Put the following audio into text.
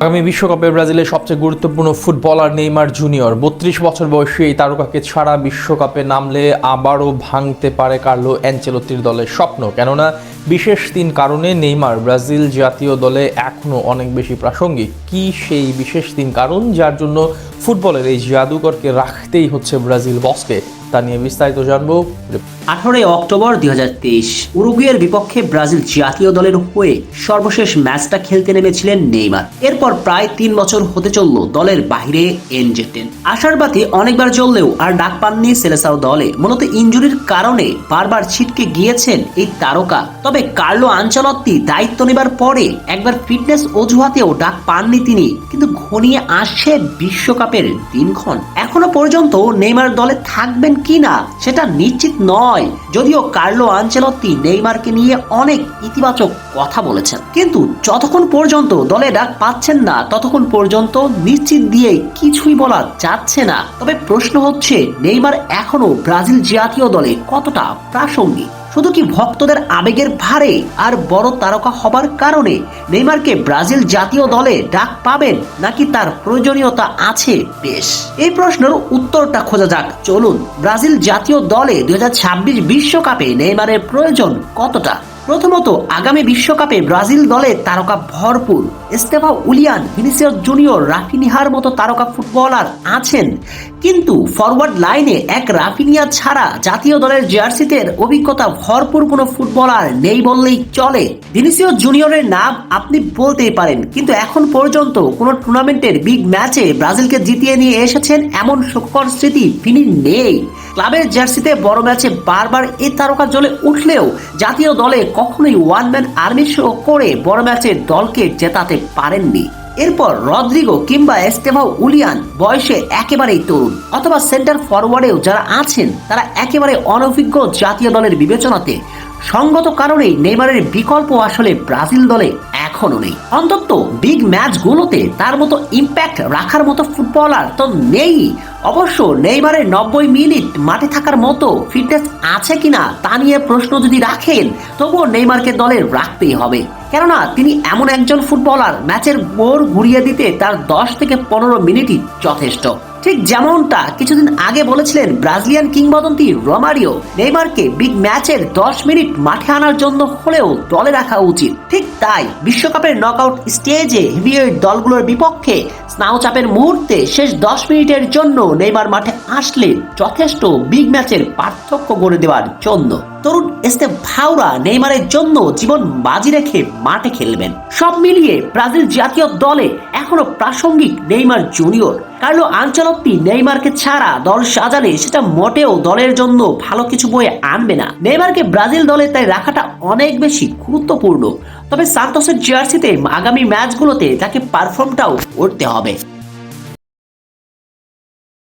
আগামী বিশ্বকাপে ব্রাজিলের সবচেয়ে গুরুত্বপূর্ণ ফুটবলার নেইমার জুনিয়র ৩২ বছর বয়সী এই তারকাকে ছাড়া বিশ্বকাপে নামলে আবারও ভাঙতে পারে কার্লো অ্যানচেলত্তির দলের স্বপ্ন। কেননা বিশেষ ৩ কারণে নেইমার ব্রাজিল জাতীয় দলে এখনও অনেক বেশি প্রাসঙ্গিক। কি সেই বিশেষ ৩ কারণ যার জন্য ফুটবলের এই জাদুকরকে রাখতেই হচ্ছে ব্রাজিল বসকে, তা নিয়ে বিস্তারিত জানবো। 18 অক্টোবর 2023 উরুগুয়ের বিপক্ষে ব্রাজিল জাতীয় দলের হয়ে সর্বশেষ ম্যাচটা খেলতে নেমেছিলেন নেইমার। এরপর প্রায় 3 বছর হতে চলল দলের বাইরে এনজেটেন। আশার বাতি অনেকবার জ্বললেও আর ডাক পাননি সেলেসাও দলে। মূলত ইনজুরির কারণে বারবার ছিটকে গিয়েছেন এই তারকা। তবে কার্লো আনচেলত্তি দায়িত্ব নেবার পরে একবার ফিটনেস অজুহাতেও ডাক পাননি তিনি, কিন্তু ঘনিয়ে আসছে বিশ্বকাপের দিনক্ষণ। এখনো পর্যন্ত নেইমার দলে থাকবেন কিনা সেটা নিশ্চিত নয়, যদিও কার্লো আনচেলত্তি নেইমারকে নিয়ে অনেক ইতিবাচক কথা বলেছেন। কিন্তু যতক্ষণ পর্যন্ত দলে ডাক পাচ্ছেন না ততক্ষণ পর্যন্ত নিশ্চিত দিয়ে কিছুই বলা যাচ্ছে না। তবে প্রশ্ন হচ্ছে, নেইমার এখনো ব্রাজিল জাতীয় দলে কতটা প্রাসঙ্গিক? শুধু কি ভক্তদের আবেগের ভারে আর বড় তারকা হবার কারণে নেইমারকে ব্রাজিল জাতীয় দলে ডাক পাবেন, নাকি তার প্রয়োজনীয়তা আছে? বেশ, এই প্রশ্নের উত্তরটা খোঁজা যাক। চলুন, ব্রাজিল জাতীয় দলে 2026 বিশ্বকাপে নেইমারের প্রয়োজন কতটা। প্রথমত, আগামী বিশ্বকাপে ব্রাজিল দলে তারকা ভরপুর। এস্তেভাও উলিয়ান, ভিনিসিয়াস জুনিয়র, রাফিনিহার মতো তারকা ফুটবলার আছেন, কিন্তু ফরওয়ার্ড লাইনে এক রাফিনিয়া ছাড়া জাতীয় দলের জার্সিতে অভিজ্ঞতা ভরপুর কোনো ফুটবলার নেই বললেই চলে। ভিনিসিয়াস জুনিয়রের নাম আপনি বলতেই পারেন, কিন্তু এখন পর্যন্ত কোনো টুর্নামেন্টের বিগ ম্যাচে ব্রাজিলকে জিতিয়ে নিয়ে এসেছেন এমন সুখকর স্মৃতি তিনি নেই। ক্লাবের জার্সিতে বড় ম্যাচে বারবার এই তারকা জ্বলে উঠলেও জাতীয় দলে কখনোই ওয়ান ম্যান আর্মি শো করে বড় ম্যাচে দলকে জেতাতে পারেননি। এরপর রদ্রিগো কিংবা এস্তেভাও উলিয়ান বয়সে একেবারেই তরুণ, অথবা সেন্টার ফরওয়ার্ডেও যারা আছেন তারা একেবারে অনভিজ্ঞ জাতীয় দলের বিবেচনাতে। সঙ্গত কারণেই নেইমারের বিকল্প আসলে ব্রাজিল দলে এখনো নেই। অন্তত বিগ ম্যাচগুলোতে তার মতো ইম্প্যাক্ট রাখার মতো ফুটবলার তো নেই। অবশ্য নেইমারের 90 মিনিট মাঠে থাকার মতো ফিটনেস আছে কিনা তা নিয়ে প্রশ্ন যদি রাখেন, তবুও নেইমারকে দলে রাখতেই হবে। কেননা তিনি এমন একজন ফুটবলার, ম্যাচের বোর ঘুরিয়ে দিতে তার 10 থেকে 15 মিনিটই যথেষ্ট। ঠিক যেমনটা কিছুদিন আগে বলেছিলেন ব্রাজিলিয়ান কিংবদন্তি রোমারিও, নেইমারকে বিগ ম্যাচের 10 মিনিট মাঠে আনার জন্য হলেও দলে রাখা উচিত। ঠিক তাই বিশ্বকাপের নকআউট স্টেজে হেভিওয়েট দলগুলোর বিপক্ষে স্নায়ুচাপের মুহূর্তে শেষ 10 মিনিটের জন্য নেইমার মাঠে আসলে যথেষ্ট বিগ ম্যাচের পার্থক্য গড়ে দেওয়ার জন্য। তরুণ এস্তেভাওরা নেইমারের জন্য জীবন বাজি রেখে মাঠে খেলবেন। সব মিলিয়ে ব্রাজিল জাতীয় দলে এখনো প্রাসঙ্গিক নেইমার জুনিয়র। কার্লো আনচেলত্তি নেইমারকে ছাড়া দল সাজালে সেটা মোটেও দলের জন্য ভালো কিছু বয়ে আনবে না। নেইমারকে ব্রাজিল দলে তাই রাখাটা অনেক বেশি গুরুত্বপূর্ণ। তবে সান্তোসের জার্সিতে আগামী ম্যাচগুলোতে তাকে পারফর্মটাও করতে হবে।